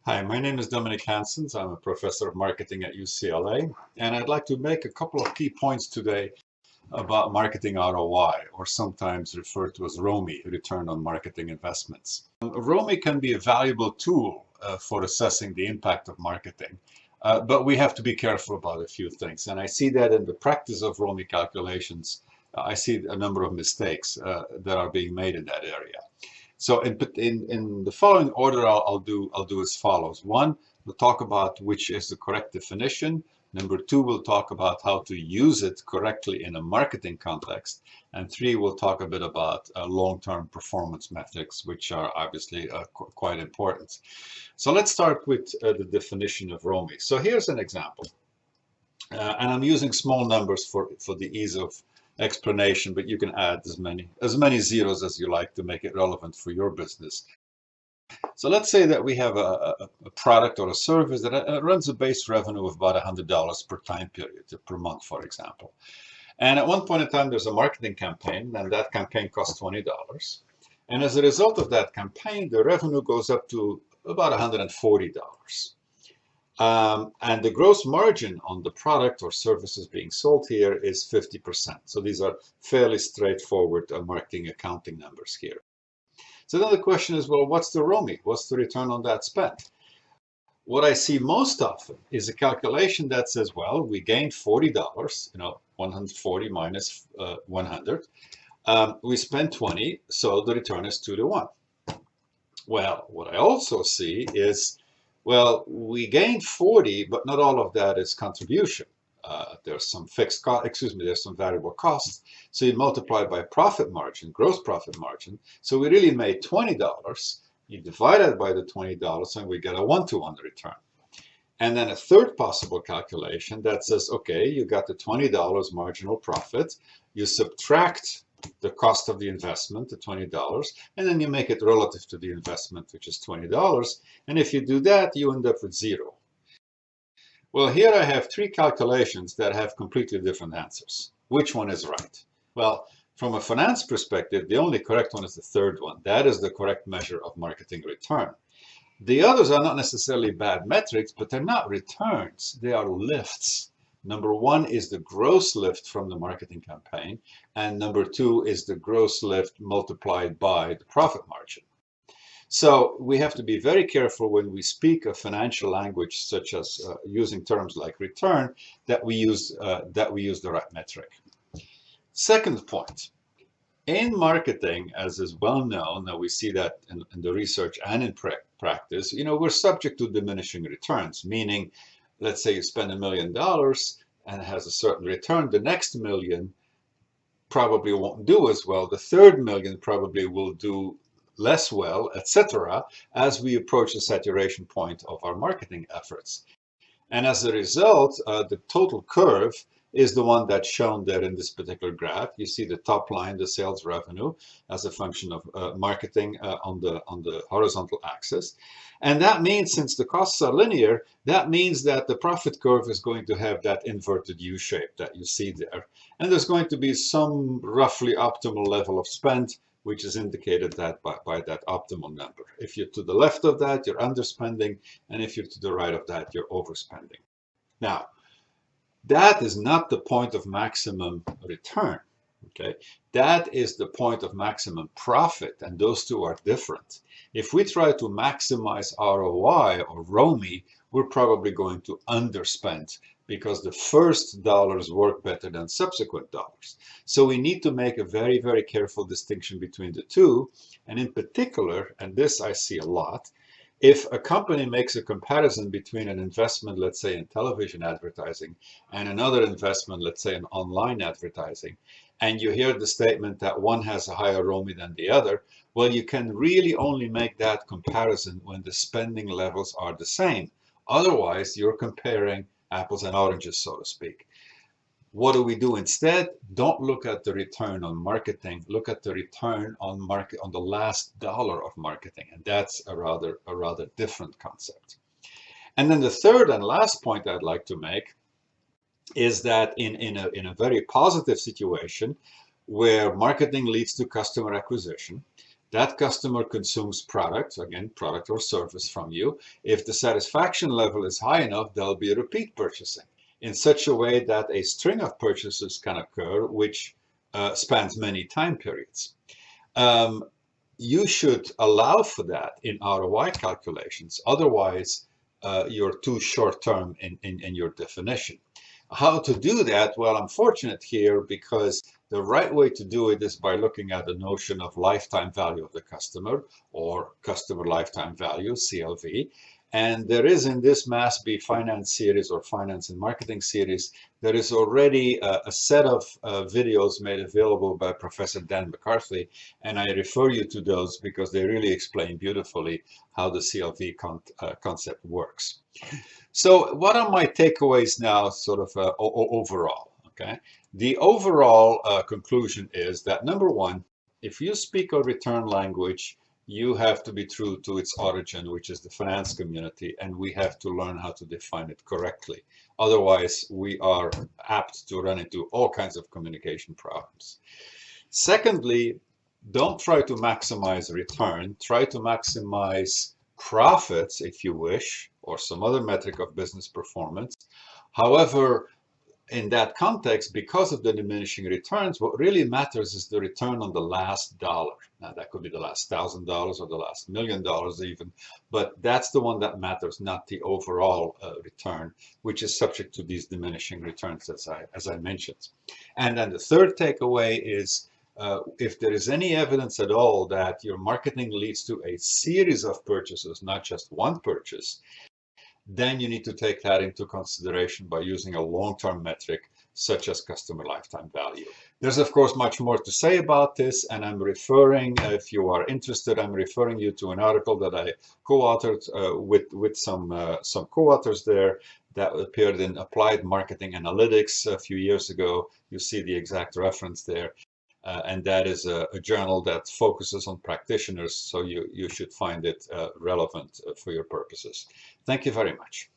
Hi, my name is Dominique Hanssens. I'm a professor of marketing at UCLA, and I'd like to make a couple of key points today about marketing ROI, or sometimes referred to as ROMI, return on marketing investments. ROMI can be a valuable tool for assessing the impact of marketing, but we have to be careful about a few things. And I see that in the practice of ROMI calculations, I see a number of mistakes that are being made in that area. So in the following order, I'll do as follows. One, we'll talk about which is the correct definition. Number two, we'll talk about how to use it correctly in a marketing context. And three, we'll talk a bit about long-term performance metrics, which are obviously quite important. So let's start with the definition of ROMI. So here's an example. And I'm using small numbers for the ease of explanation, but you can add as many zeros as you like to make it relevant for your business. So let's say that we have a product or a service that runs a base revenue of about $100 per time period, per month, for example. And at one point in time, there's a marketing campaign, and that campaign costs $20. And as a result of that campaign, the revenue goes up to about $140. And the gross margin on the product or services being sold here is 50%. So these are fairly straightforward marketing accounting numbers here. So then the question is, well, what's the ROMI? What's the return on that spend? What I see most often is a calculation that says, well, we gained $40, 140 minus 100. We spent 20, so the return is 2 to 1. Well, what I also see is, well, we gained 40, but not all of that is contribution. There's some fixed cost, there's some variable costs. So you multiply by profit margin, gross profit margin. So we really made $20. You divide it by the $20 and we get a 1-to-1 return. And then a third possible calculation that says, okay, you got the $20 marginal profit. You subtract the cost of the investment, the $20, and then you make it relative to the investment, which is $20. And if you do that, you end up with 0. Well, here I have 3 calculations that have completely different answers. Which one is right? Well, from a finance perspective, the only correct one is the third one. That is the correct measure of marketing return. The others are not necessarily bad metrics, but they're not returns. They are lifts. Number 1 is the gross lift from the marketing campaign, and number 2 is the gross lift multiplied by the profit margin. So we have to be very careful when we speak a financial language, such as using terms like return, that we use the right metric. Second point, in marketing, as is well known, that we see that in the research and in practice, we're subject to diminishing returns, meaning, let's say you spend $1 million and it has a certain return, the next million probably won't do as well, the third million probably will do less well, etc., as we approach the saturation point of our marketing efforts. And as a result, the total curve is the one that's shown there in this particular graph. You see the top line, the sales revenue, as a function of marketing on the horizontal axis. And that means, since the costs are linear, that means that the profit curve is going to have that inverted U shape that you see there. And there's going to be some roughly optimal level of spend, which is indicated that by that optimal number. If you're to the left of that, you're underspending, and if you're to the right of that, you're overspending. Now, that is not the point of maximum return, okay? That is the point of maximum profit, and those two are different. If we try to maximize ROI or ROMI, we're probably going to underspend, because the first dollars work better than subsequent dollars. So we need to make a very, very careful distinction between the two. And in particular, and this I see a lot, if a company makes a comparison between an investment, let's say in television advertising, and another investment, let's say in online advertising, and you hear the statement that one has a higher ROMI than the other, well, you can really only make that comparison when the spending levels are the same. Otherwise, you're comparing apples and oranges, so to speak. What do we do instead? Don't look at the return on marketing. Look at the return on the last dollar of marketing, and that's a rather different concept. And then the third and last point I'd like to make is that in a very positive situation where marketing leads to customer acquisition, That customer consumes product, again, product or service from you. If the satisfaction level is high enough, there'll be repeat purchasing in such a way that a string of purchases can occur, which spans many time periods. You should allow for that in ROI calculations. Otherwise, you're too short-term in your definition. How to do that? Well, I'm fortunate here because the right way to do it is by looking at the notion of lifetime value of the customer, or customer lifetime value, CLV. And there is in this Mass B Finance series, or Finance and Marketing series, there is already a set of videos made available by Professor Dan McCarthy, and I refer you to those because they really explain beautifully how the CLV concept works. So what are my takeaways now, sort of overall? Okay, the overall conclusion is that, number one, if you speak a return language, you have to be true to its origin, which is the finance community, and we have to learn how to define it correctly. Otherwise, we are apt to run into all kinds of communication problems. Secondly, don't try to maximize return. Try to maximize profits, if you wish, or some other metric of business performance. However, in that context, because of the diminishing returns, what really matters is the return on the last dollar. Now, that could be the last $1,000 or the last $1 million even, but that's the one that matters, not the overall return, which is subject to these diminishing returns, as I mentioned. And then the third takeaway is, if there is any evidence at all that your marketing leads to a series of purchases, not just one purchase, then you need to take that into consideration by using a long-term metric such as customer lifetime value. There's of course much more to say about this, and I'm referring, if you are interested, I'm referring you to an article that I co-authored with some co-authors there that appeared in Applied Marketing Analytics a few years ago. You see the exact reference there. And that is a journal that focuses on practitioners, so you should find it relevant for your purposes. Thank you very much.